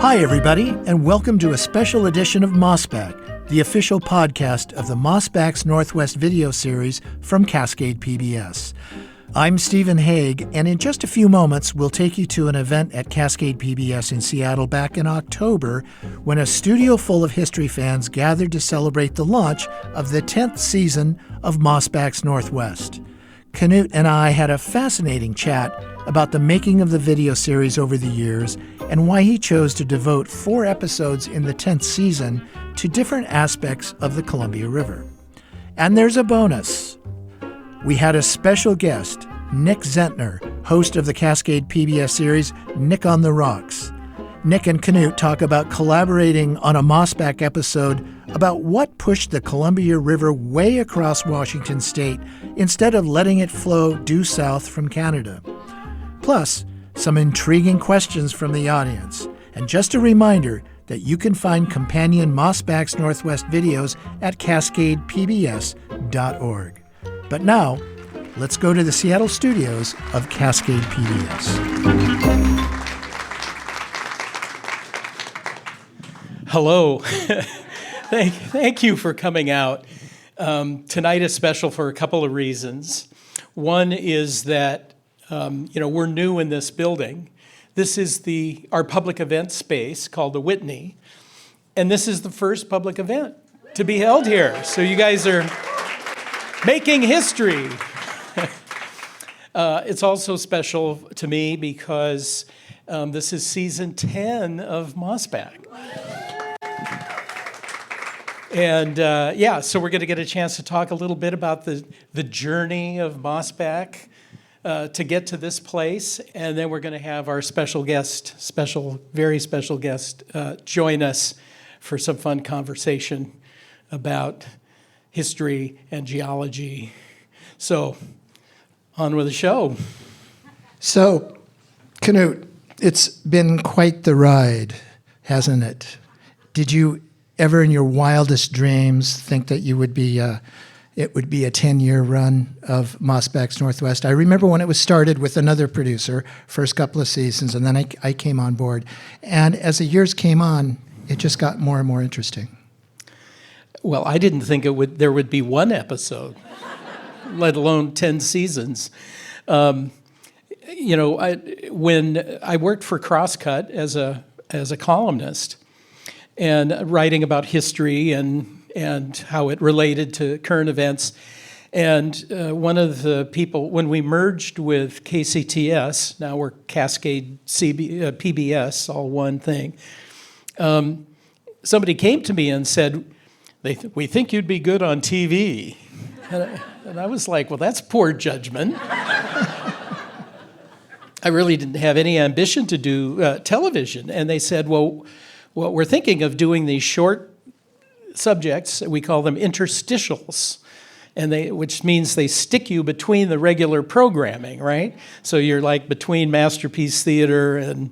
Hi, everybody, and welcome to a special edition of Mossback, the official podcast of the Mossback's Northwest video series from Cascade PBS. I'm Stephen Hegg, and in just a few moments, we'll take you to an event at Cascade PBS in Seattle back in October when a studio full of history fans gathered to celebrate the launch of the 10th season of Mossback's Northwest. Knute and I had a fascinating chat about the making of the video series over the years and why he chose to devote 4 episodes in the 10th season to different aspects of the Columbia River. And there's a bonus. We had a special guest, Nick Zentner, host of the Cascade PBS series Nick on the Rocks. Nick and Knute talk about collaborating on a Mossback episode about what pushed the Columbia River way across Washington state instead of letting it flow due south from Canada. Plus, some intriguing questions from the audience. And just a reminder that you can find companion Mossback's Northwest videos at cascadepbs.org. But now, let's go to the Seattle studios of Cascade PBS. Hello. Thank you for coming out. Tonight is special for a couple of reasons. One is that we're new in this building. This is our public event space called the Whitney, and this is the first public event to be held here. So you guys are making history. It's also special to me because this is season 10 of Mossback. And so we're going to get a chance to talk a little bit about the journey of Mossback to get to this place, and then we're going to have our very special guest, join us for some fun conversation about history and geology. So, on with the show. So, Knute, it's been quite the ride, hasn't it? Did you ever in your wildest dreams think that it would be a 10-year run of Mossback's Northwest? I remember when it was started with another producer, first couple of seasons, and then I came on board. And as the years came on, it just got more and more interesting. Well, I didn't think there would be one episode, let alone 10 seasons. When I worked for Crosscut as a columnist and writing about history and how it related to current events, and one of the people, when we merged with KCTS, now we're Cascade PBS, all one thing, somebody came to me and said, we think you'd be good on TV. And I was like, well, that's poor judgment. I really didn't have any ambition to do television. And they said, well, we're thinking of doing these short subjects. We call them interstitials, which means they stick you between the regular programming, right? So you're like between Masterpiece Theater and,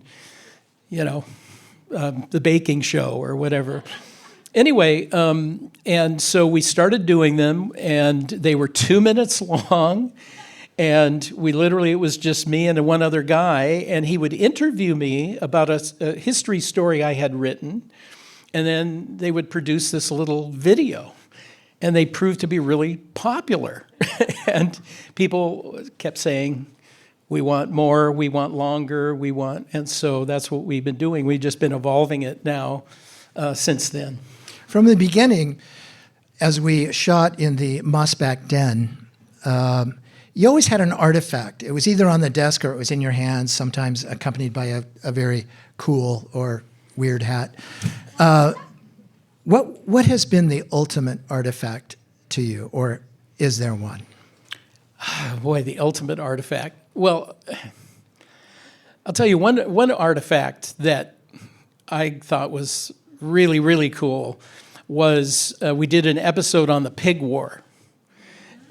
the baking show or whatever. Anyway, and so we started doing them, and they were 2 minutes long, and it was just me and one other guy, and he would interview me about a history story I had written, and then they would produce this little video, and they proved to be really popular. And people kept saying, we want more, we want longer, and so that's what we've been doing. We've just been evolving it now since then. From the beginning, as we shot in the Mossback Den, you always had an artifact. It was either on the desk or it was in your hands, sometimes accompanied by a very cool or weird hat. What has been the ultimate artifact to you, or is there one? Boy, the ultimate artifact. Well, I'll tell you one artifact that I thought was really, really cool was we did an episode on the Pig War.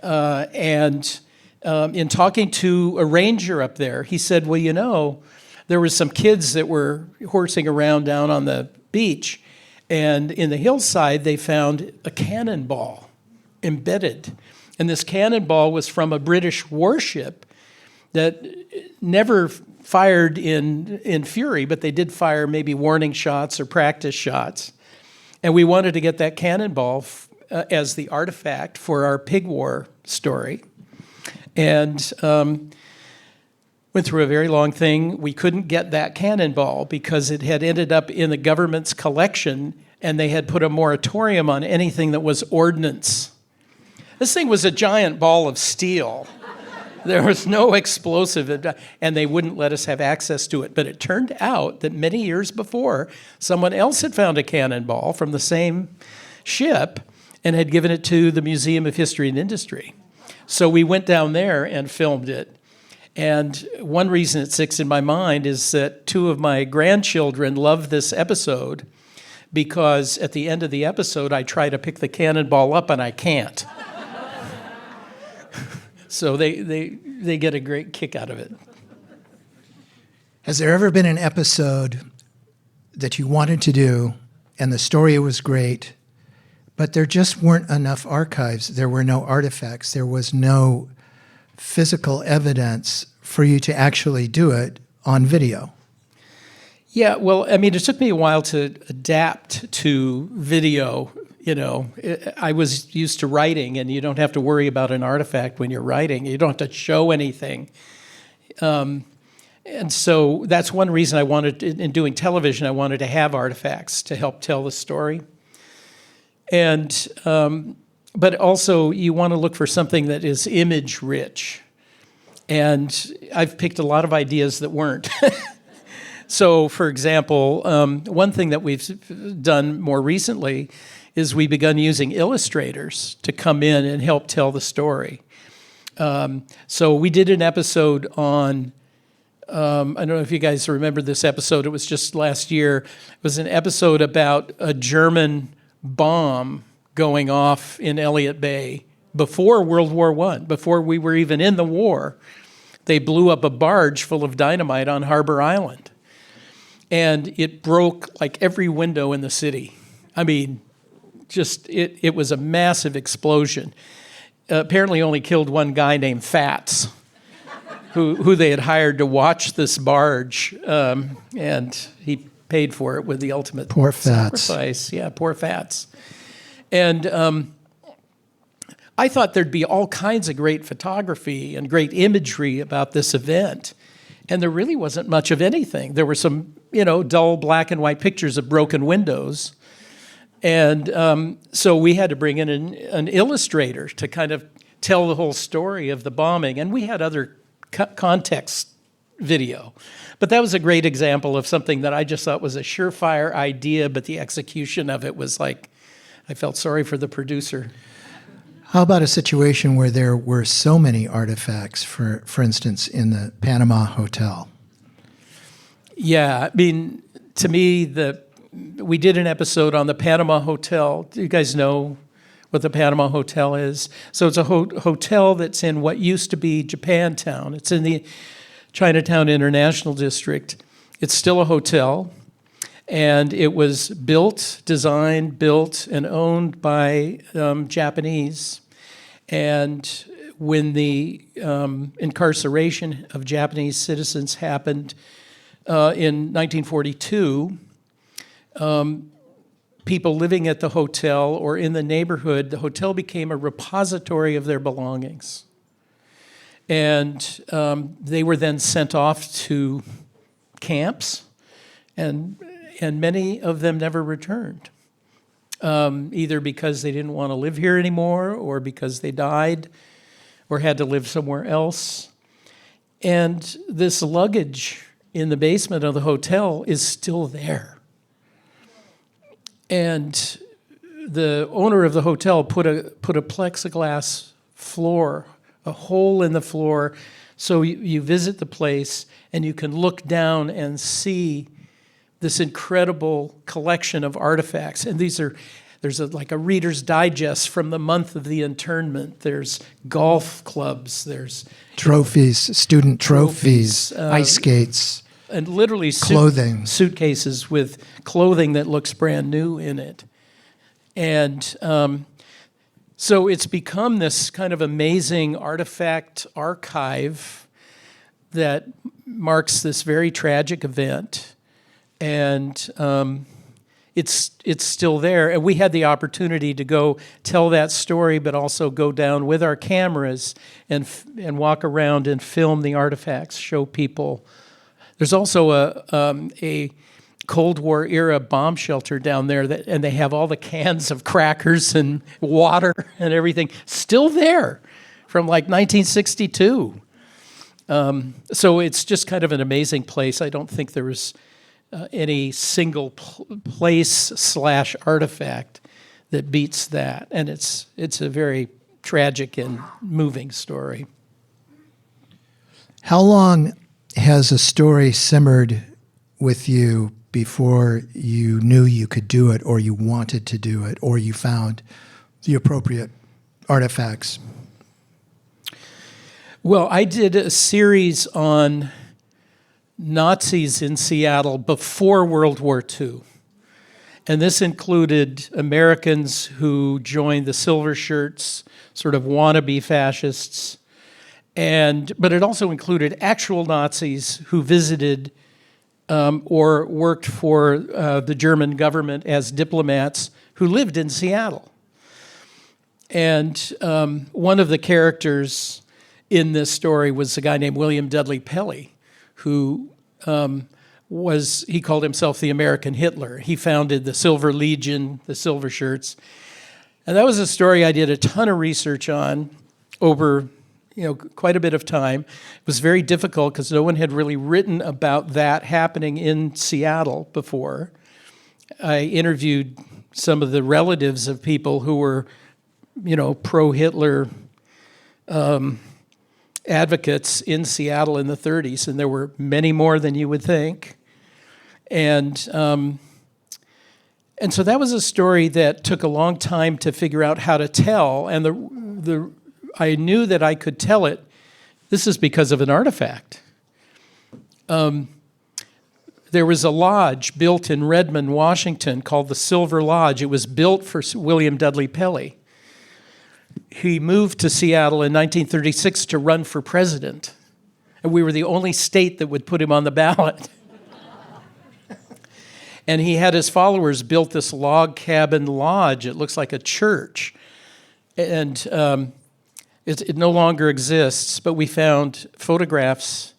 And in talking to a ranger up there, he said, well, there were some kids that were horsing around down on the beach, and in the hillside, they found a cannonball embedded. And this cannonball was from a British warship that never fired in fury, but they did fire maybe warning shots or practice shots. And we wanted to get that cannonball as the artifact for our pig war story. And went through a very long thing. We couldn't get that cannonball because it had ended up in the government's collection, and they had put a moratorium on anything that was ordnance. This thing was a giant ball of steel. There was no explosive, and they wouldn't let us have access to it. But it turned out that many years before, someone else had found a cannonball from the same ship and had given it to the Museum of History and Industry. So we went down there and filmed it. And one reason it sticks in my mind is that 2 of my grandchildren love this episode because at the end of the episode, I try to pick the cannonball up and I can't. So they get a great kick out of it. Has there ever been an episode that you wanted to do and the story was great, but there just weren't enough archives? There were no artifacts. There was no physical evidence for you to actually do it on video? Yeah, well, I mean, it took me a while to adapt to video. You know, I was used to writing, and you don't have to worry about an artifact when you're writing. You don't have to show anything. And so that's one reason I wanted, in doing television, I wanted to have artifacts to help tell the story. And, but also you want to look for something that is image rich. And I've picked a lot of ideas that weren't. So, for example, one thing that we've done more recently is we've begun using illustrators to come in and help tell the story. So we did an episode on, I don't know if you guys remember this episode, it was just last year. It was an episode about a German bomb going off in Elliott Bay before World War I, before we were even in the war. They blew up a barge full of dynamite on Harbor Island. And it broke like every window in the city. I mean, just, it was a massive explosion. Apparently only killed one guy named Fats, who they had hired to watch this barge, and he paid for it with the ultimate poor Fats. Sacrifice. Yeah, poor Fats. And I thought there'd be all kinds of great photography and great imagery about this event, and there really wasn't much of anything. There were some, dull black and white pictures of broken windows. And so we had to bring in an illustrator to kind of tell the whole story of the bombing. And we had other context video. But that was a great example of something that I just thought was a surefire idea, but the execution of it was like, I felt sorry for the producer. How about a situation where there were so many artifacts, for instance, in the Panama Hotel? Yeah, I mean, to me, we did an episode on the Panama Hotel. Do you guys know what the Panama Hotel is? So it's a hotel that's in what used to be Japantown. It's in the Chinatown International District. It's still a hotel, and it was designed, built, and owned by Japanese. And when the incarceration of Japanese citizens happened in 1942, people living at the hotel or in the neighborhood, the hotel became a repository of their belongings. And they were then sent off to camps, and many of them never returned, either because they didn't want to live here anymore or because they died or had to live somewhere else. And this luggage in the basement of the hotel is still there. And the owner of the hotel put a plexiglass floor, a hole in the floor, so you visit the place and you can look down and see this incredible collection of artifacts. And there's like a Reader's Digest from the month of the internment. There's golf clubs. There's trophies, student trophies, ice skates. And literally clothing. Suitcases with clothing that looks brand new in it. And so it's become this kind of amazing artifact archive that marks this very tragic event, and it's still there. And we had the opportunity to go tell that story, but also go down with our cameras and walk around and film the artifacts, show people. There's also a Cold War era bomb shelter down there, and they have all the cans of crackers and water and everything still there from like 1962. So it's just kind of an amazing place. I don't think there was any single place/artifact that beats that, and it's a very tragic and moving story. How long has a story simmered with you before you knew you could do it, or you wanted to do it, or you found the appropriate artifacts? Well, I did a series on Nazis in Seattle before World War II. And this included Americans who joined the Silver Shirts, sort of wannabe fascists. But it also included actual Nazis who visited or worked for the German government as diplomats who lived in Seattle. And one of the characters in this story was a guy named William Dudley Pelley, who he called himself the American Hitler. He founded the Silver Legion, the Silver Shirts. And that was a story I did a ton of research on over quite a bit of time. It was very difficult because no one had really written about that happening in Seattle before. I interviewed some of the relatives of people who were, pro-Hitler advocates in Seattle in the 30s, and there were many more than you would think. And so that was a story that took a long time to figure out how to tell, and I knew that I could tell it. This is because of an artifact. There was a lodge built in Redmond, Washington, called the Silver Lodge. It was built for William Dudley Pelley. He moved to Seattle in 1936 to run for president, and we were the only state that would put him on the ballot. And he had his followers built this log cabin lodge. It looks like a church, and it no longer exists, but we found photographs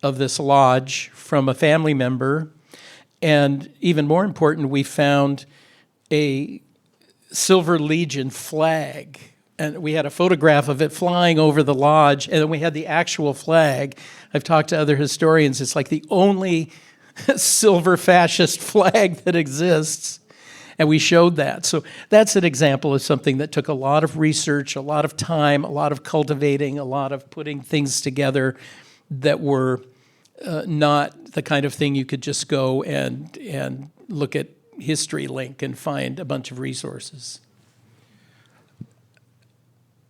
of this lodge from a family member, and even more important, we found a Silver Legion flag. And we had a photograph of it flying over the lodge, and then we had the actual flag. I've talked to other historians. It's like the only silver fascist flag that exists, and we showed that. So that's an example of something that took a lot of research, a lot of time, a lot of cultivating, a lot of putting things together that were not the kind of thing you could just go and look at History Link and find a bunch of resources.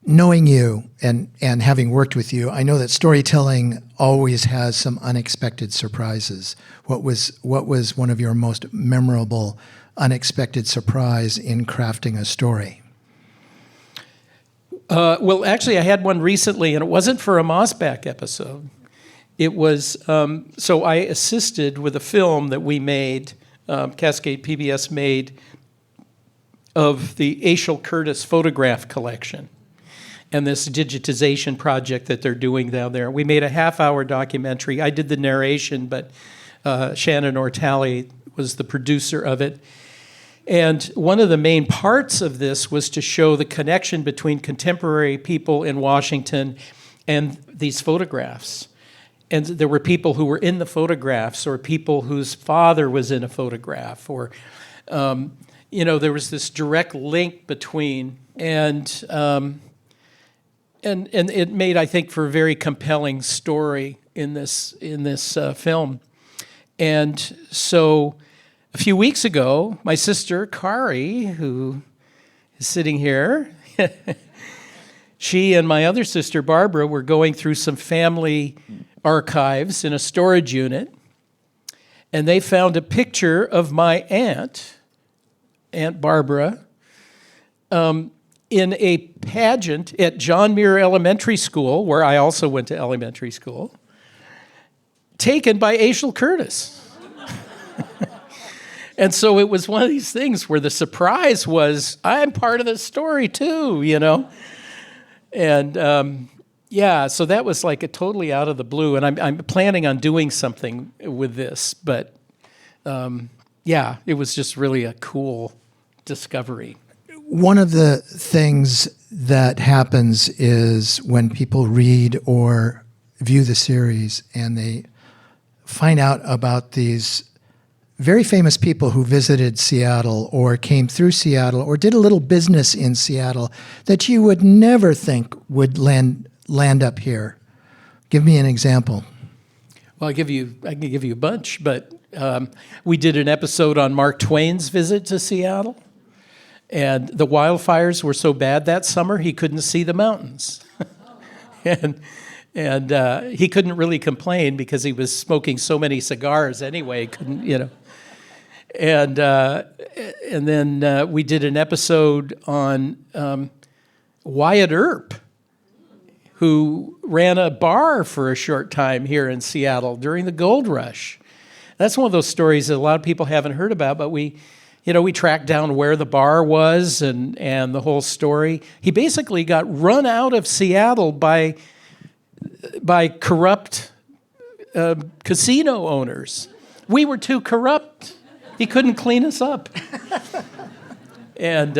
Knowing you and having worked with you, I know that storytelling always has some unexpected surprises. What was one of your most memorable unexpected surprise in crafting a story? Well, actually, I had one recently, and it wasn't for a Mossback episode. It was, so I assisted with a film that we made, Cascade PBS made, of the Aishel Curtis photograph collection and this digitization project that they're doing down there. We made a half-hour documentary. I did the narration, but Shannon Ortali was the producer of it. And one of the main parts of this was to show the connection between contemporary people in Washington and these photographs. And there were people who were in the photographs, or people whose father was in a photograph, or there was this direct link between, and it made, I think, for a very compelling story in this film. And so a few weeks ago, my sister, Kari, who is sitting here, she and my other sister, Barbara, were going through some family archives in a storage unit, and they found a picture of my Aunt Barbara, in a pageant at John Muir Elementary School, where I also went to elementary school. taken by Ashel Curtis. And so it was one of these things where the surprise was, I'm part of the story too, And so that was like a totally out of the blue. And I'm planning on doing something with this, but it was just really a cool discovery. One of the things that happens is when people read or view the series and they find out about these very famous people who visited Seattle or came through Seattle or did a little business in Seattle that you would never think would land up here. Give me an example. Well, I can give you a bunch, but we did an episode on Mark Twain's visit to Seattle, and the wildfires were so bad that summer he couldn't see the mountains, and he couldn't really complain because he was smoking so many cigars anyway. Couldn't. And then we did an episode on Wyatt Earp, who ran a bar for a short time here in Seattle during the gold rush. That's one of those stories that a lot of people haven't heard about, but we tracked down where the bar was and the whole story. He basically got run out of Seattle by corrupt casino owners. We were too corrupt. He couldn't clean us up. And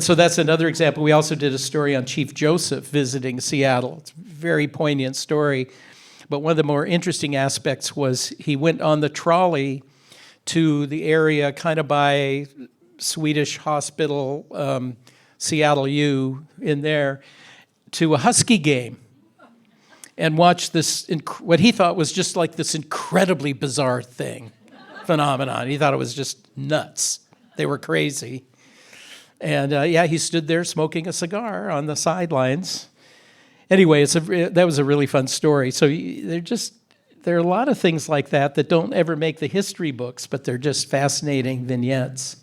so that's another example. We also did a story on Chief Joseph visiting Seattle. It's a very poignant story. But one of the more interesting aspects was he went on the trolley to the area kind of by Swedish Hospital, Seattle U in there, to a Husky game and watched this, what he thought was just like this incredibly bizarre phenomenon. He thought it was just nuts. They were crazy. And he stood there smoking a cigar on the sidelines. Anyway, that was a really fun story. So there are a lot of things like that don't ever make the history books, but they're just fascinating vignettes.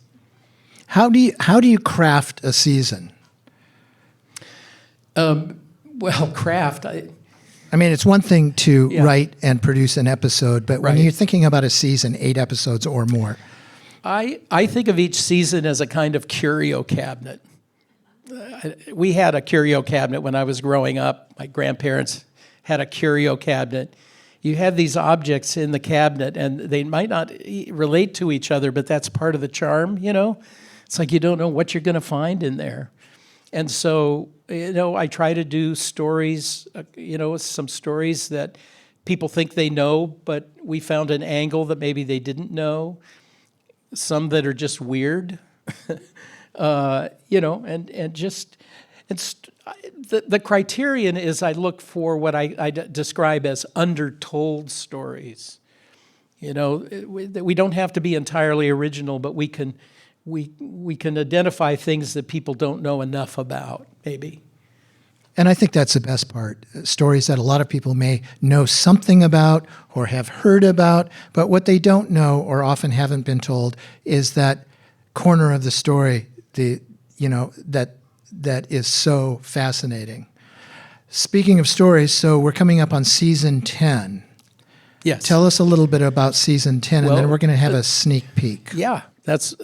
How do you craft a season? Craft. I mean, it's one thing to write and produce an episode, but when you're thinking about a season, 8 episodes or more. I think of each season as a kind of curio cabinet. We had a curio cabinet when I was growing up. My grandparents had a curio cabinet. You have these objects in the cabinet, and they might not relate to each other, but that's part of the charm, It's like you don't know what you're going to find in there. And so, I try to do stories, some stories that people think they know, but we found an angle that maybe they didn't know. Some that are just weird, the criterion is I look for what I describe as undertold stories. We don't have to be entirely original, but we can identify things that people don't know enough about, maybe. And I think that's the best part. Stories that a lot of people may know something about or have heard about, but what they don't know or often haven't been told is that corner of the story, that is so fascinating. Speaking of stories, so we're coming up on season 10. Yes. Tell us a little bit about season 10, and then we're going to have a sneak peek. Yeah, that's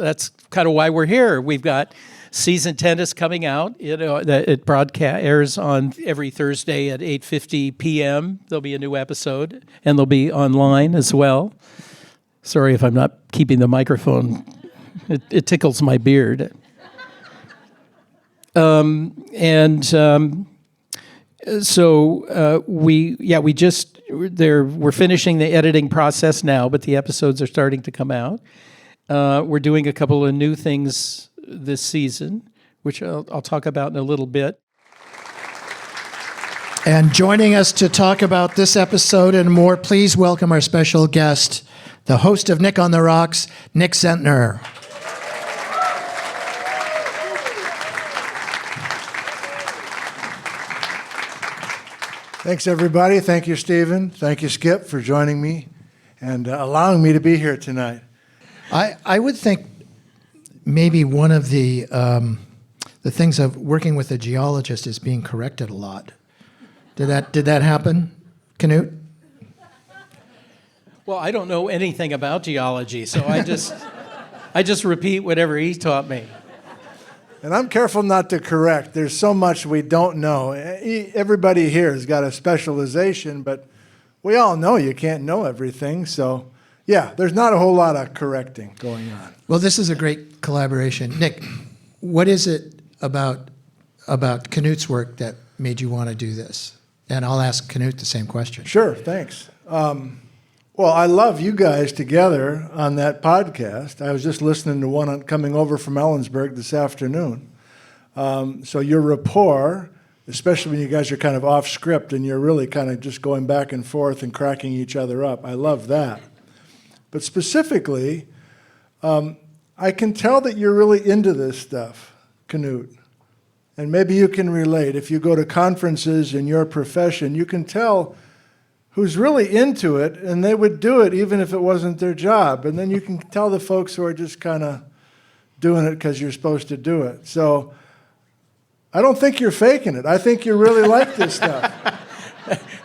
kind of why we're here. We've got season 10 is coming out. It airs on every Thursday at 8:50 p.m. There'll be a new episode, and they'll be online as well. Sorry if I'm not keeping the microphone. It tickles my beard. We're finishing the editing process now, but the episodes are starting to come out. We're doing a couple of new things this season, which I'll talk about in a little bit. And joining us to talk about this episode and more, please welcome our special guest, the host of Nick on the Rocks, Nick Zentner. Thanks, everybody. Thank you, Stephen. Thank you, Skip, for joining me and allowing me to be here tonight. I would think maybe one of the things of working with a geologist is being corrected a lot. Did that happen, Knute? Well, I don't know anything about geology, so I just repeat whatever he taught me. And I'm careful not to correct. There's so much we don't know. Everybody here has got a specialization, but we all know you can't know everything. So, yeah, there's not a whole lot of correcting going on. Well, this is a great collaboration. Nick, what is it about Knute's work that made you want to do this? And I'll ask Knute the same question. Sure, thanks. Well, I love you guys together on that podcast. I was just listening to one coming over from Ellensburg this afternoon. So your rapport, especially when you guys are kind of off script and you're really kind of just going back and forth and cracking each other up, I love that. But specifically, I can tell that you're really into this stuff, Knute. And maybe you can relate. If you go to conferences in your profession, you can tell who's really into it, and they would do it even if it wasn't their job. And then you can tell the folks who are just kind of doing it because you're supposed to do it. So I don't think you're faking it. I think you really like this stuff.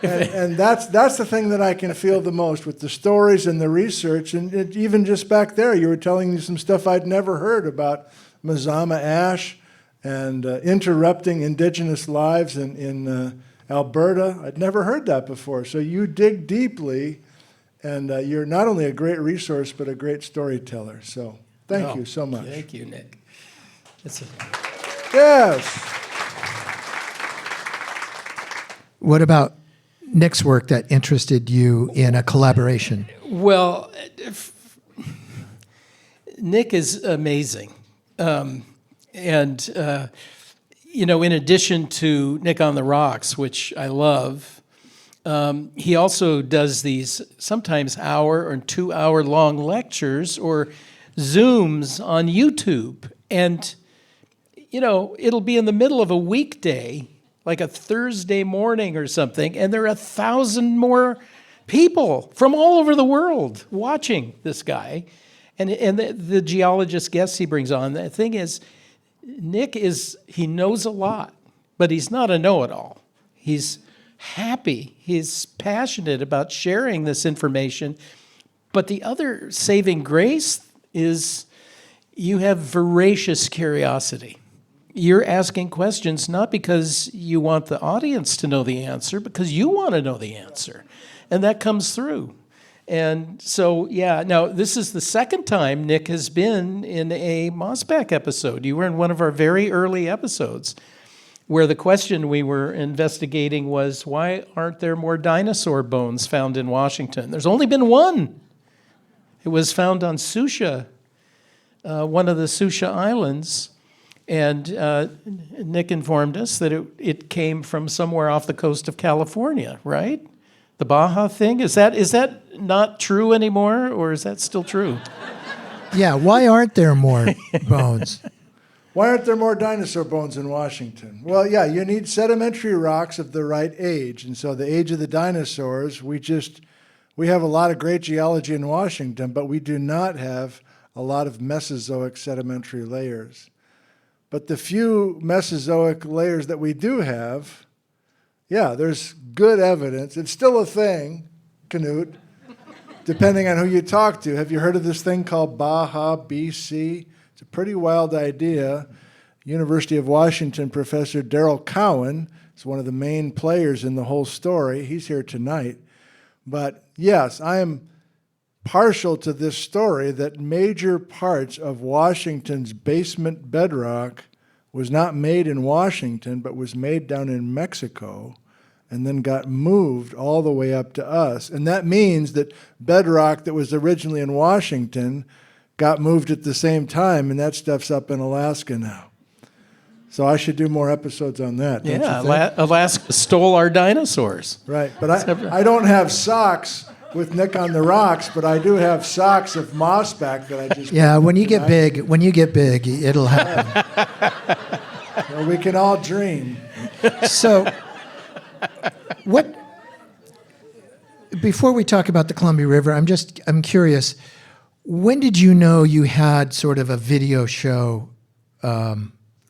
And that's the thing that I can feel the most with the stories and the research. And even just back there, you were telling me some stuff I'd never heard about Mazama ash and interrupting indigenous lives in Alberta. I'd never heard that before. So you dig deeply, and you're not only a great resource, but a great storyteller. So thank you so much. Thank you, Nick. Yes. What about Nick's work that interested you in a collaboration? Well, Nick is amazing. In addition to Nick on the Rocks, which I love, he also does these sometimes hour or 2 hour long lectures or Zooms on YouTube. And, it'll be in the middle of a weekday, like a Thursday morning or something, and there are 1,000 more people from all over the world watching this guy. And the geologist guests he brings on, the thing is, Nick he knows a lot, but he's not a know-it-all. He's happy. He's passionate about sharing this information. But the other saving grace is you have voracious curiosity. You're asking questions not because you want the audience to know the answer, because you want to know the answer. And that comes through. And so, now this is the second time Nick has been in a Mossback episode. You were in one of our very early episodes where the question we were investigating was, why aren't there more dinosaur bones found in Washington? There's only been one. It was found on Susha, one of the Susha Islands. And Nick informed us that it came from somewhere off the coast of California, right? The Baja thing, is that not true anymore, or is that still true? Yeah, why aren't there more bones? Why aren't there more dinosaur bones in Washington? Well, yeah, you need sedimentary rocks of the right age. And so the age of the dinosaurs, we have a lot of great geology in Washington, but we do not have a lot of Mesozoic sedimentary layers. But the few Mesozoic layers that we do have, there's good evidence. It's still a thing, Knute, depending on who you talk to. Have you heard of this thing called Baja, BC? It's a pretty wild idea. University of Washington professor Darrell Cowan is one of the main players in the whole story. He's here tonight. But yes, I am partial to this story that major parts of Washington's basement bedrock was not made in Washington, but was made down in Mexico and then got moved all the way up to us. And that means that bedrock that was originally in Washington got moved at the same time, and that stuff's up in Alaska now. So I should do more episodes on that, don't you think? Alaska stole our dinosaurs. Right, but I don't have socks with Nick on the Rocks, but I do have socks of Mossback that I just... Yeah, when you get big, it'll happen. Well, we can all dream. So, before we talk about the Columbia River, I'm curious, when did you know you had sort of a video show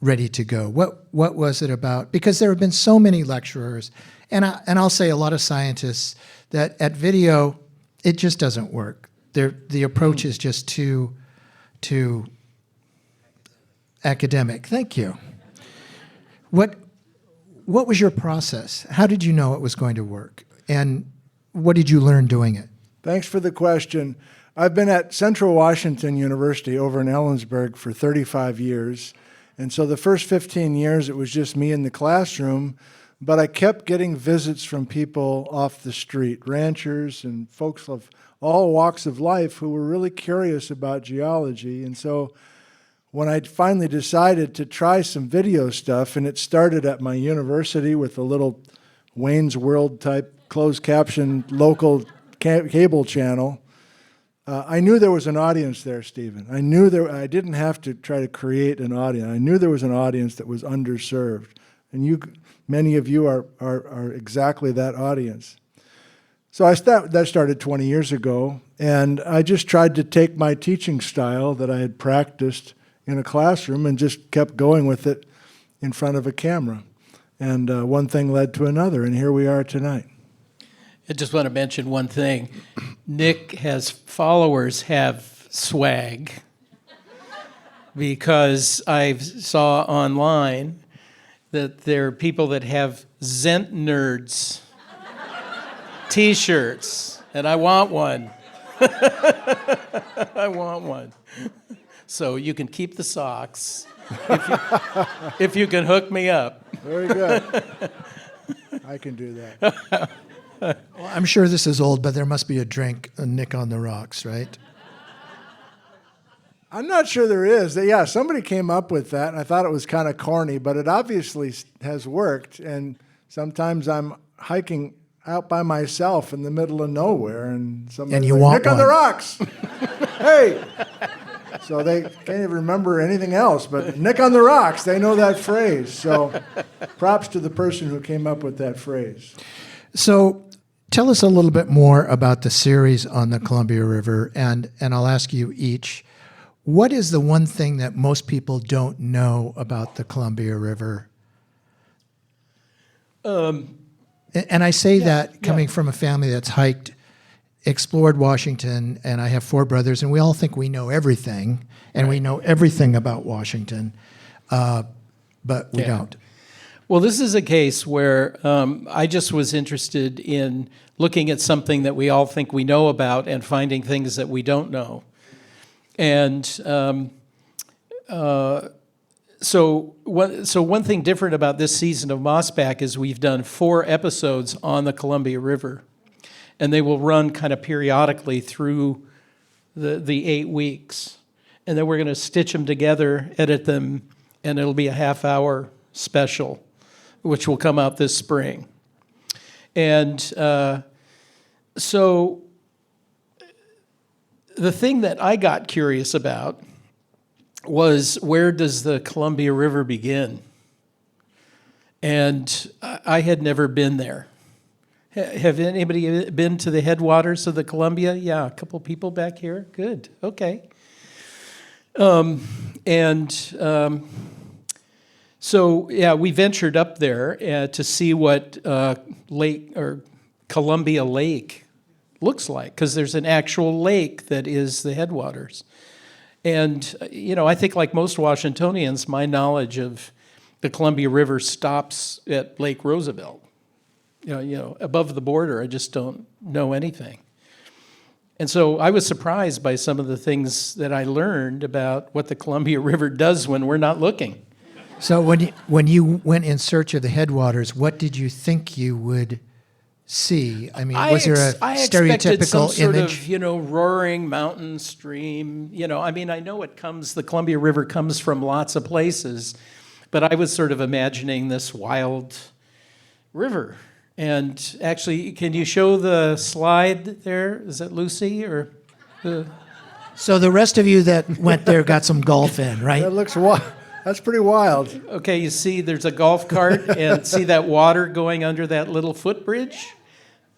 ready to go? What was it about? Because there have been so many lecturers, and I'll say a lot of scientists, that at video, it just doesn't work. The approach is just too academic. Thank you. What was your process? How did you know it was going to work? And what did you learn doing it? Thanks for the question. I've been at Central Washington University over in Ellensburg for 35 years. And so the first 15 years, it was just me in the classroom, but I kept getting visits from people off the street, ranchers and folks of all walks of life who were really curious about geology. And so when I finally decided to try some video stuff, and it started at my university with a little Wayne's World type closed caption local cable channel, I knew there was an audience there, Stephen. I knew I didn't have to try to create an audience. I knew there was an audience that was underserved. And many of you are exactly that audience. So that started 20 years ago, and I just tried to take my teaching style that I had practiced in a classroom and just kept going with it in front of a camera. And one thing led to another, and here we are tonight. I just want to mention one thing. Nick has followers have swag because I saw online that there are people that have Zentnerds T-shirts, and I want one. I want one. So you can keep the socks if you can hook me up. Very good. I can do that. Well, I'm sure this is old, but there must be a drink, a Nick on the Rocks, right? I'm not sure there is. Yeah, somebody came up with that, and I thought it was kind of corny, but it obviously has worked. And sometimes I'm hiking out by myself in the middle of nowhere, and somebody's you like, want Nick on the one. Rocks! Hey! So they can't even remember anything else, but Nick on the Rocks, they know that phrase. So props to the person who came up with that phrase. So tell us a little bit more about the series on the Columbia River, and I'll ask you each, what is the one thing that most people don't know about the Columbia River? And I say that coming from a family that's explored Washington, and I have 4 brothers, and we all think we know everything, and we know everything about Washington, but we don't. Well, this is a case where I just was interested in looking at something that we all think we know about and finding things that we don't know. And so one thing different about this season of Mossback is we've done 4 episodes on the Columbia River, and they will run kind of periodically through the 8 weeks. And then we're going to stitch them together, edit them, and it'll be a half-hour special, which will come out this spring. And so the thing that I got curious about was, where does the Columbia River begin? And I had never been there. Have anybody been to the headwaters of the Columbia? Yeah, a couple people back here. Good, okay. So yeah, we ventured up there to see what Columbia Lake looks like, because there's an actual lake that is the headwaters. And, I think like most Washingtonians, my knowledge of the Columbia River stops at Lake Roosevelt. Above the border, I just don't know anything. And so I was surprised by some of the things that I learned about what the Columbia River does when we're not looking. So when you went in search of the headwaters, what did you think you would see? I mean, was there a stereotypical some sort image? of, roaring mountain stream. I know the Columbia River comes from lots of places, but I was sort of imagining this wild river. And actually, can you show the slide there? Is that Lucy or? So the rest of you that went there got some golf in, right? That looks wild. That's pretty wild. Okay, you see there's a golf cart, and see that water going under that little footbridge?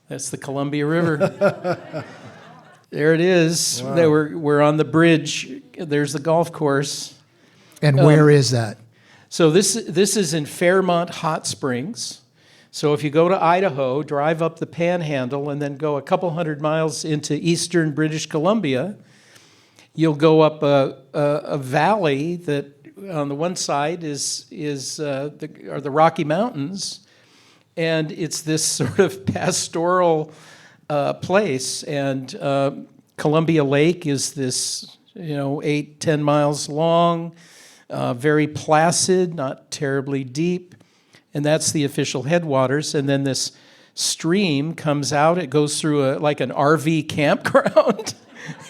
That's the Columbia River. There it is. Wow. We're on the bridge. There's the golf course. And where is that? So this is in Fairmont Hot Springs. So if you go to Idaho, drive up the Panhandle, and then go a couple hundred miles into eastern British Columbia, you'll go up a valley that on the one side are the Rocky Mountains, and it's this sort of pastoral place. And Columbia Lake is this, 8-10 miles long, very placid, not terribly deep. And that's the official headwaters. And then this stream comes out. It goes through like an RV campground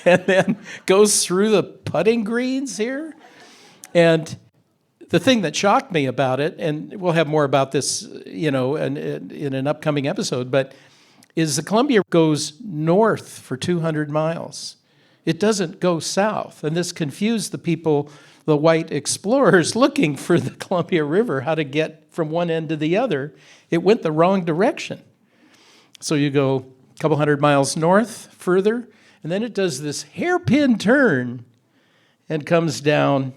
and then goes through the putting greens here. And the thing that shocked me about it, and we'll have more about this, in an upcoming episode, but is the Columbia goes north for 200 miles. It doesn't go south. And this confused the people, the white explorers looking for the Columbia River, how to get from one end to the other. It went the wrong direction. So you go a couple hundred miles north further, and then it does this hairpin turn and comes down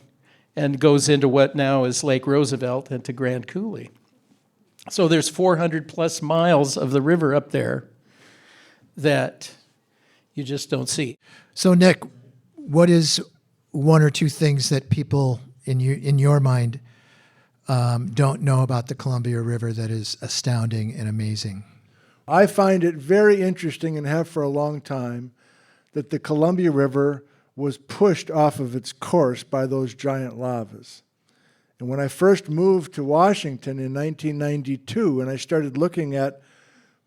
and goes into what now is Lake Roosevelt and to Grand Coulee. So there's 400 plus miles of the river up there that you just don't see. So, Nick, what is one or two things that people in your mind don't know about the Columbia River that is astounding and amazing? I find it very interesting, and have for a long time, that the Columbia River was pushed off of its course by those giant lavas. And when I first moved to Washington in 1992, and I started looking at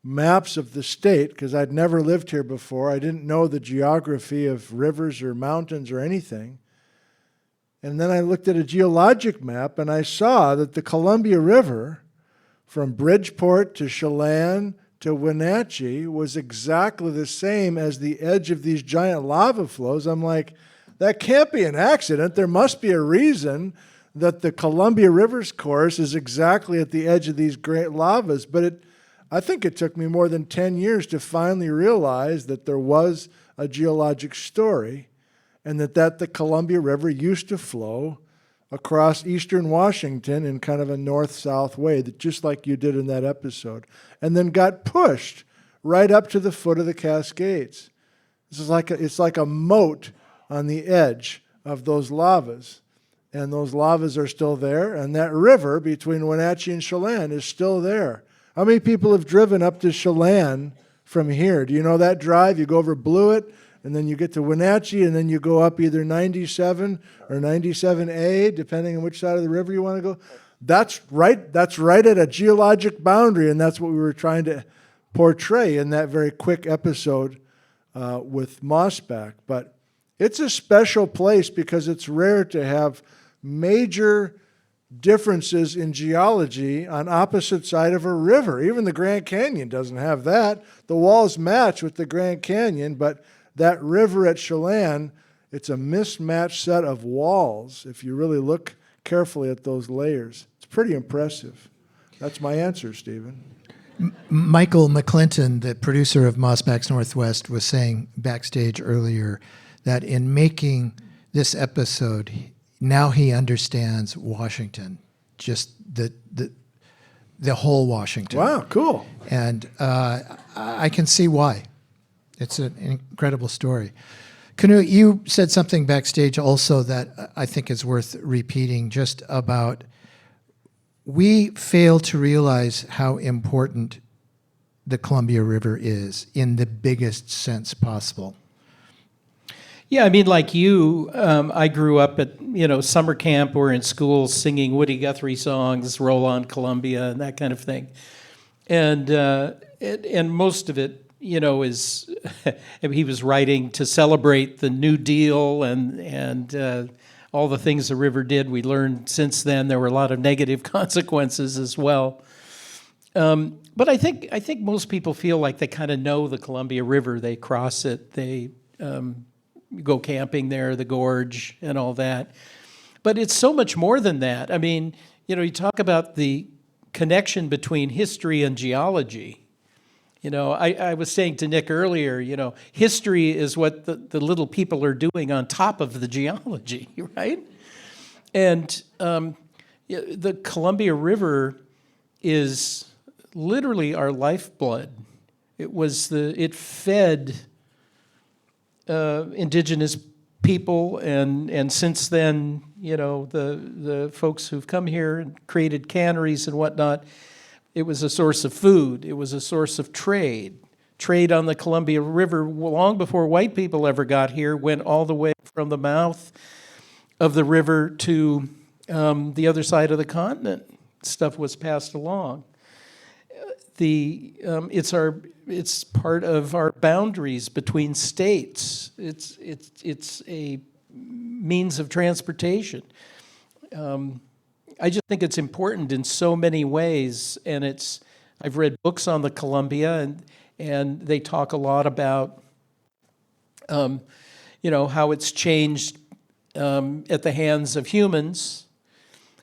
maps of the state, because I'd never lived here before, I didn't know the geography of rivers or mountains or anything. And then I looked at a geologic map, and I saw that the Columbia River, from Bridgeport to Chelan to Wenatchee, was exactly the same as the edge of these giant lava flows. I'm like, that can't be an accident. There must be a reason that the Columbia River's course is exactly at the edge of these great lavas. But I think it took me more than 10 years to finally realize that there was a geologic story, and that the Columbia River used to flow across eastern Washington in kind of a north-south way, that just like you did in that episode, and then got pushed right up to the foot of the Cascades. It's like a moat on the edge of those lavas, and those lavas are still there, and that river between Wenatchee and Chelan is still there. How many people have driven up to Chelan from here? Do you know that drive? You go over Blewett, and then you get to Wenatchee, and then you go up either 97 or 97A, depending on which side of the river you want to go. That's right at a geologic boundary, and that's what we were trying to portray in that very quick episode with Mossback. But it's a special place because it's rare to have major differences in geology on opposite side of a river. Even the Grand Canyon doesn't have that. The walls match with the Grand Canyon, but that river at Chelan, it's a mismatched set of walls if you really look carefully at those layers. It's pretty impressive. That's my answer, Stephen. Michael McClinton, the producer of Mossback's Northwest, was saying backstage earlier that in making this episode, now he understands Washington, just the whole Washington. Wow, cool. And I can see why. It's an incredible story. Knute, you said something backstage also that I think is worth repeating, just about we fail to realize how important the Columbia River is in the biggest sense possible. Yeah, I mean, like you, I grew up at, summer camp or in school singing Woody Guthrie songs, Roll on Columbia, and that kind of thing. And most of it, is he was writing to celebrate the New Deal and all the things the river did. We learned since then there were a lot of negative consequences as well. But I think most people feel like they kind of know the Columbia River. They cross it. They go camping there, the gorge and all that. But it's so much more than that. I mean, you talk about the connection between history and geology. I was saying to Nick earlier, history is what the little people are doing on top of the geology, right? And the Columbia River is literally our lifeblood. It fed indigenous people, and since then, the folks who've come here and created canneries and whatnot, it was a source of food. It was a source of trade. Trade on the Columbia River, long before white people ever got here, went all the way from the mouth of the river to the other side of the continent. Stuff was passed along. It's part of our boundaries between states. It's a means of transportation. I just think it's important in so many ways, and I've read books on the Columbia, and they talk a lot about how it's changed at the hands of humans.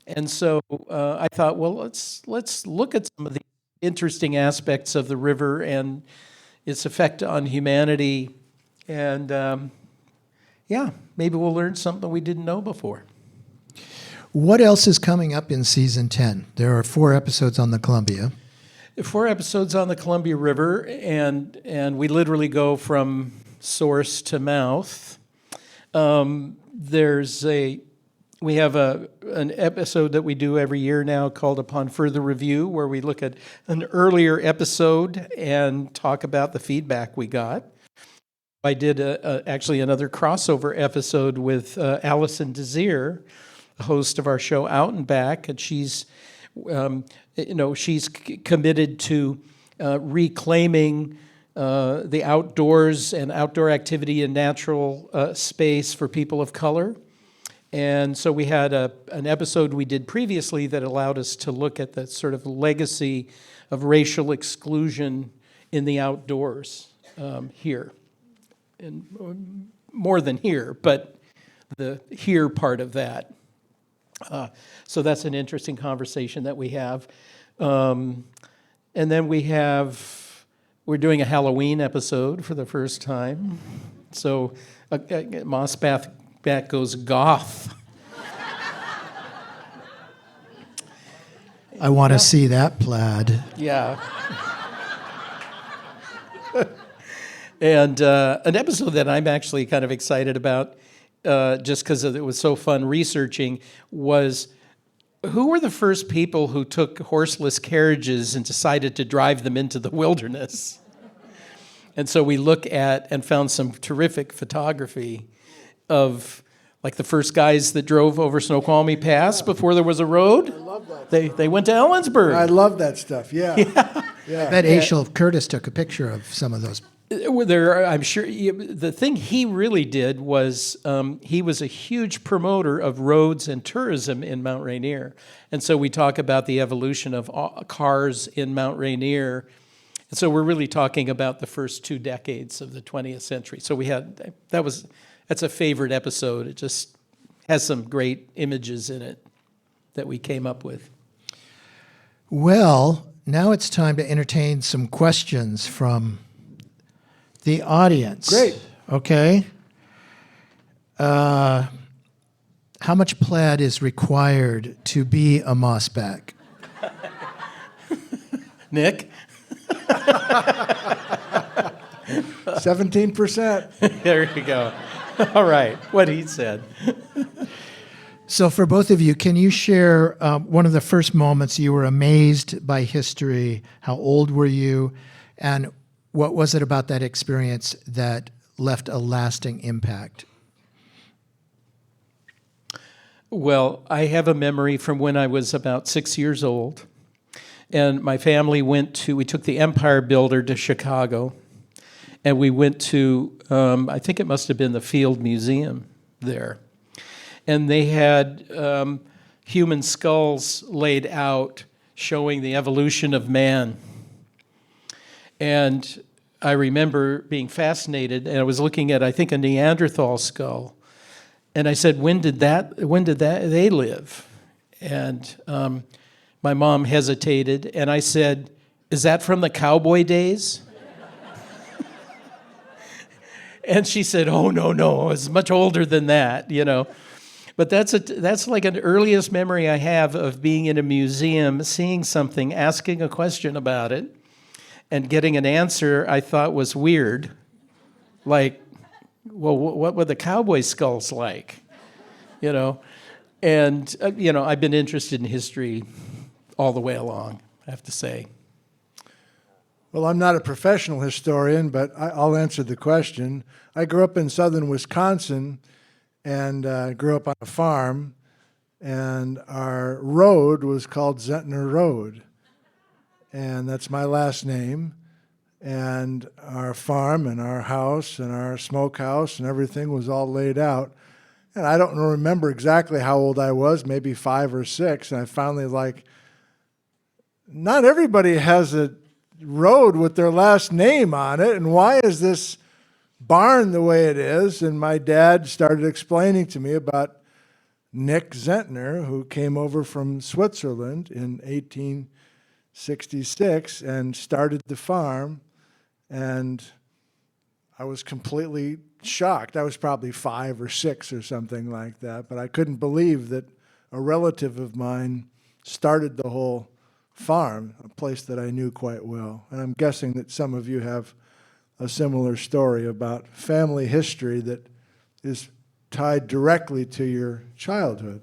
And so I thought, well, let's look at some of the interesting aspects of the river and its effect on humanity, and maybe we'll learn something we didn't know before. What else is coming up in season 10? There are 4 episodes on the Columbia. 4 episodes on the Columbia River, and we literally go from source to mouth. We have an episode that we do every year now called Upon Further Review, where we look at an earlier episode and talk about the feedback we got. I did actually another crossover episode with Allison Desir, the host of our show Out and Back, and she's committed to reclaiming the outdoors and outdoor activity and natural space for people of color. And so we had an episode we did previously that allowed us to look at the sort of legacy of racial exclusion in the outdoors here. And more than here, but the here part of that. So that's an interesting conversation that we have. And then we're doing a Halloween episode for the first time. So Mossback goes goth. I want to see that plaid. Yeah. And an episode that I'm actually kind of excited about, just because it was so fun researching, was who were the first people who took horseless carriages and decided to drive them into the wilderness? And so we look at and found some terrific photography of like the first guys that drove over Snoqualmie Pass before there was a road. I love that. They went to Ellensburg. I love that stuff. Yeah. I bet Ashel Curtis took a picture of some of those. I'm sure the thing he really did was he was a huge promoter of roads and tourism in Mount Rainier. And so we talk about the evolution of cars in Mount Rainier. And so we're really talking about the first 2 decades of the 20th century. So that's a favorite episode. It just has some great images in it that we came up with. Well, now it's time to entertain some questions from the audience. Great. Okay. How much plaid is required to be a mossback? Nick? 17%. There you go. All right, what he said. So for both of you, can you share one of the first moments you were amazed by history? How old were you? And what was it about that experience that left a lasting impact? Well, I have a memory from when I was about 6 years old. And my family we took the Empire Builder to Chicago. And we went to, I think it must have been the Field Museum there. And they had human skulls laid out showing the evolution of man. And I remember being fascinated, and I was looking at, I think, a Neanderthal skull. And I said, when did they live? And my mom hesitated, and I said, is that from the cowboy days? And she said, oh, no, it's much older than that, But that's like an earliest memory I have of being in a museum, seeing something, asking a question about it, and getting an answer I thought was weird. Like, well, what were the cowboy skulls like? And, I've been interested in history all the way along, I have to say. Well, I'm not a professional historian, but I'll answer the question. I grew up in southern Wisconsin and grew up on a farm, and our road was called Zentner Road, and that's my last name. And our farm and our house and our smokehouse and everything was all laid out. And I don't remember exactly how old I was, maybe 5 or 6, and I finally not everybody has a road with their last name on it, and why is this barn the way it is? And my dad started explaining to me about Nick Zentner, who came over from Switzerland in 1866 and started the farm, and I was completely shocked. I was probably 5 or 6 or something like that, but I couldn't believe that a relative of mine started the whole farm, a place that I knew quite well. And I'm guessing that some of you have a similar story about family history that is tied directly to your childhood.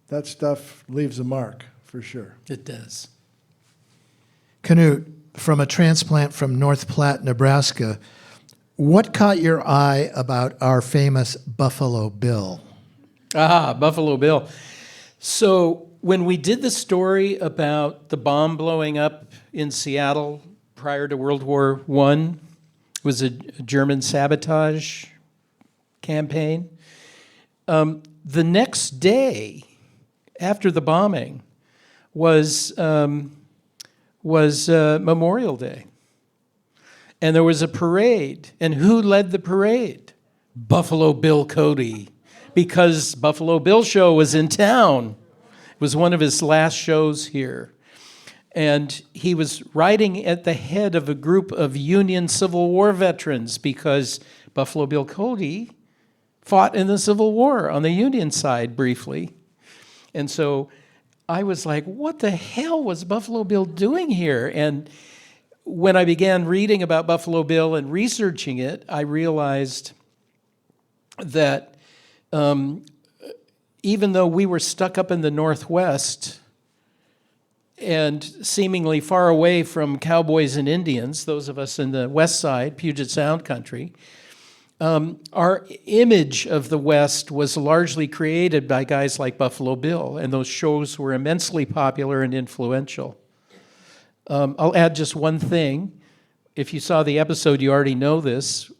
That stuff leaves a mark, for sure. It does. Knute, from a transplant from North Platte, Nebraska, what caught your eye about our famous Buffalo Bill? Buffalo Bill. So when we did the story about the bomb blowing up in Seattle prior to World War I, it was a German sabotage campaign. The next day after the bombing was Memorial Day. And there was a parade. And who led the parade? Buffalo Bill Cody, because Buffalo Bill show was in town. It was one of his last shows here. And he was riding at the head of a group of Union Civil War veterans because Buffalo Bill Cody fought in the Civil War on the Union side briefly. And so I was like, what the hell was Buffalo Bill doing here? And when I began reading about Buffalo Bill and researching it, I realized that even though we were stuck up in the Northwest and seemingly far away from cowboys and Indians, those of us in the West Side, Puget Sound country, our image of the West was largely created by guys like Buffalo Bill, and those shows were immensely popular and influential. I'll add just one thing. If you saw the episode, you already know this.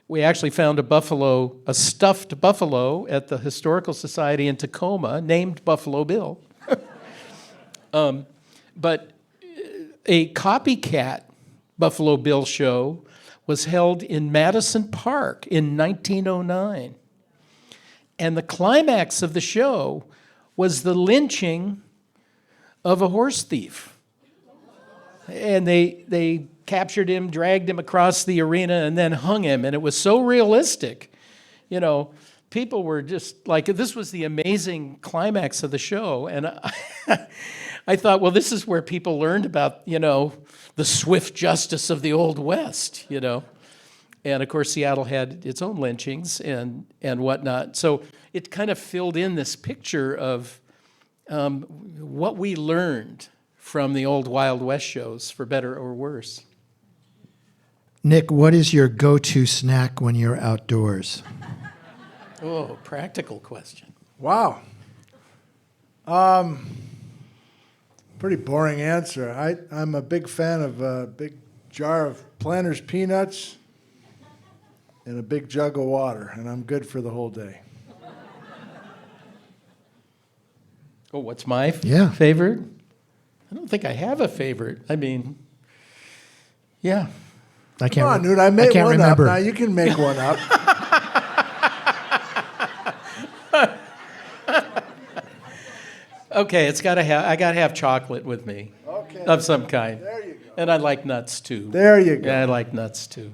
We actually found a stuffed buffalo at the Historical Society in Tacoma named Buffalo Bill. But a copycat Buffalo Bill show was held in Madison Park in 1909. And the climax of the show was the lynching of a horse thief. And they captured him, dragged him across the arena, and then hung him. And it was so realistic. People were just like, this was the amazing climax of the show. And I thought, well, this is where people learned about, the swift justice of the Old West, And, of course, Seattle had its own lynchings and whatnot. So it kind of filled in this picture of what we learned from the old Wild West shows, for better or worse. Nick, what is your go-to snack when you're outdoors? Oh, practical question. Wow. Pretty boring answer. I'm a big fan of a big jar of Planters peanuts and a big jug of water, and I'm good for the whole day. Oh, what's my Yeah. favorite? I don't think I have a favorite. I mean, yeah. I can't. Come on, Knute, I made can't one remember. up. Now you can make one up. Okay, I gotta have chocolate with me. Okay. Of some kind. There you go. And I like nuts too. There you go. Yeah, I like nuts too.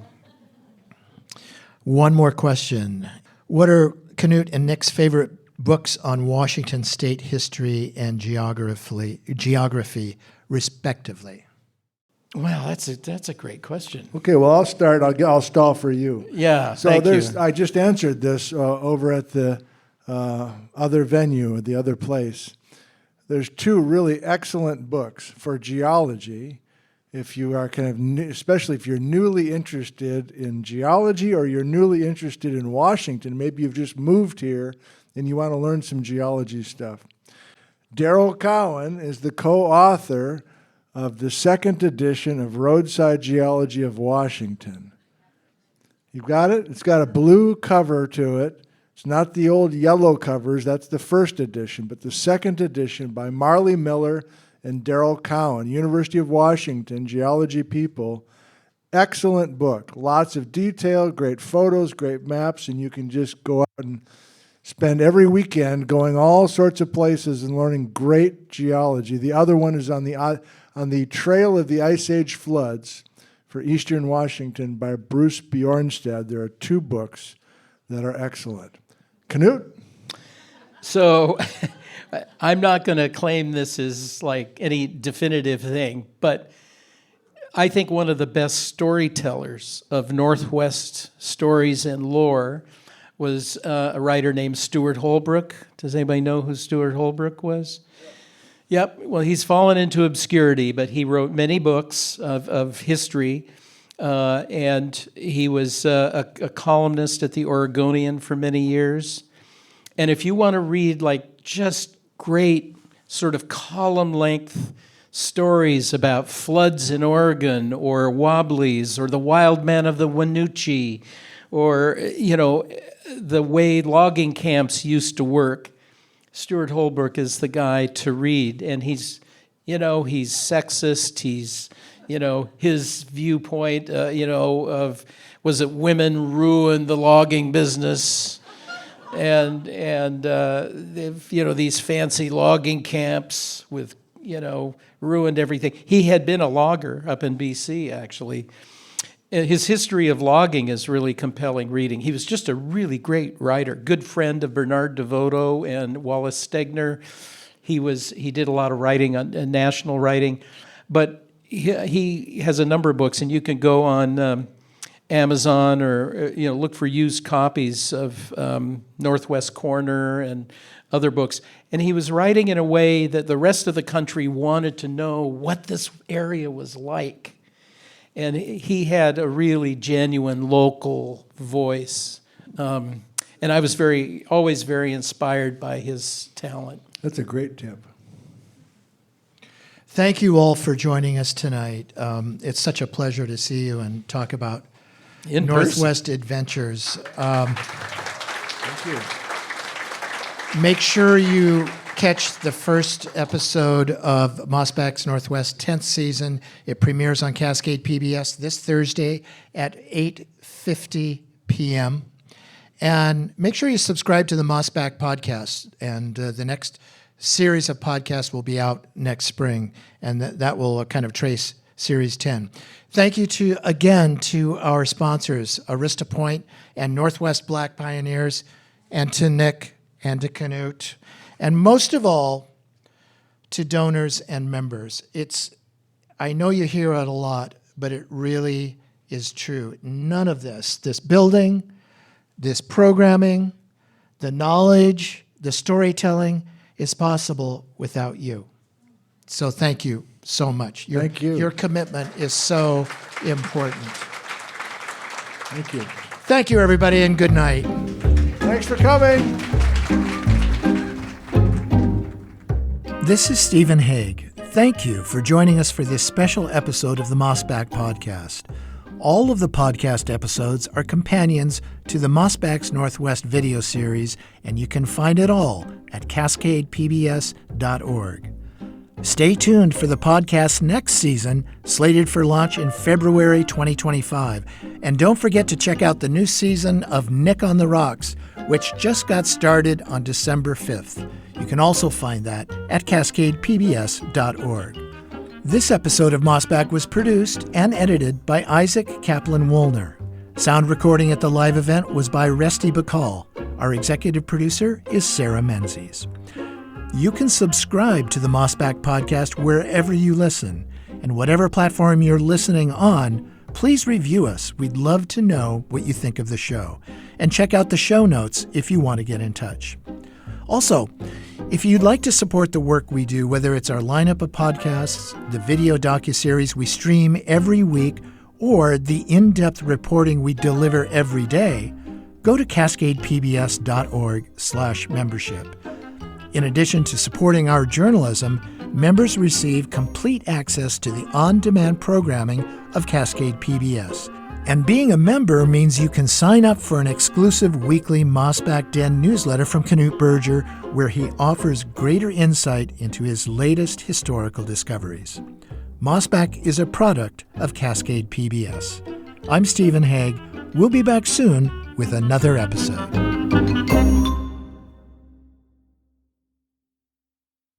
One more question. What are Knute and Nick's favorite books on Washington state history and geography respectively? Well, that's a great question. Okay, well, I'll start. I'll stall for you. Yeah, So thank you. I just answered this over at the other venue, at the other place. There's two really excellent books for geology. If you are kind of, especially if you're newly interested in geology or you're newly interested in Washington, maybe you've just moved here and you want to learn some geology stuff. Darrell Cowan is the co-author of the second edition of Roadside Geology of Washington. You've got it? It's got a blue cover to it. It's not the old yellow covers. That's the first edition. But the second edition by Marley Miller and Darrell Cowan, University of Washington, geology people. Excellent book. Lots of detail, great photos, great maps, and you can just go out and spend every weekend going all sorts of places and learning great geology. The other one is on the Trail of the Ice Age Floods for Eastern Washington by Bruce Bjornstad. There are two books that are excellent. Knute? So I'm not going to claim this is like any definitive thing, but I think one of the best storytellers of Northwest stories and lore was a writer named Stuart Holbrook. Does anybody know who Stuart Holbrook was? Yep. Well, he's fallen into obscurity, but he wrote many books of history, and he was a columnist at the Oregonian for many years. And if you want to read like just great sort of column-length stories about floods in Oregon or wobblies or the wild man of the Wenatchee or, the way logging camps used to work, Stuart Holbrook is the guy to read. And he's sexist. He's, his viewpoint, of was it women ruined the logging business? And these fancy logging camps with, ruined everything. He had been a logger up in BC, actually. His history of logging is really compelling reading. He was just a really great writer, good friend of Bernard DeVoto and Wallace Stegner. He did a lot of writing, on national writing, but he has a number of books, and you can go on Amazon or look for used copies of Northwest Corner and other books. And he was writing in a way that the rest of the country wanted to know what this area was like. And he had a really genuine local voice. And I was always very inspired by his talent. That's a great tip. Thank you all for joining us tonight. It's such a pleasure to see you and talk about Northwest adventures. Thank you. Make sure you catch the first episode of Mossback's Northwest 10th season. It premieres on Cascade PBS this Thursday at 8:50 p.m. And make sure you subscribe to the Mossback podcast. And the next series of podcasts will be out next spring. And that will kind of trace Series 10. Thank you again to our sponsors, Arista Point and Northwest Black Pioneers, and to Nick and to Knute. And most of all, to donors and members. I know you hear it a lot, but it really is true. None of this building, this programming, the knowledge, the storytelling is possible without you. So thank you so much. Thank you. Your commitment is so important. Thank you. Thank you, everybody, and good night. Thanks for coming. This is Stephen Hegg. Thank you for joining us for this special episode of the Mossback Podcast. All of the podcast episodes are companions to the Mossback's Northwest video series, and you can find it all at cascadepbs.org. Stay tuned for the podcast's next season, slated for launch in February 2025. And don't forget to check out the new season of Nick on the Rocks, which just got started on December 5th. You can also find that at cascadepbs.org. This episode of Mossback was produced and edited by Isaac Kaplan-Woolner. Sound recording at the live event was by Resty Bacall. Our executive producer is Sarah Menzies. You can subscribe to the Mossback podcast wherever you listen. And whatever platform you're listening on, please review us. We'd love to know what you think of the show. And check out the show notes if you want to get in touch. Also, if you'd like to support the work we do, whether it's our lineup of podcasts, the video docuseries we stream every week, or the in-depth reporting we deliver every day, go to cascadepbs.org/membership. In addition to supporting our journalism, members receive complete access to the on-demand programming of Cascade PBS. And being a member means you can sign up for an exclusive weekly Mossback Den newsletter from Knute Berger, where he offers greater insight into his latest historical discoveries. Mossback is a product of Cascade PBS. I'm Stephen Hegg. We'll be back soon with another episode.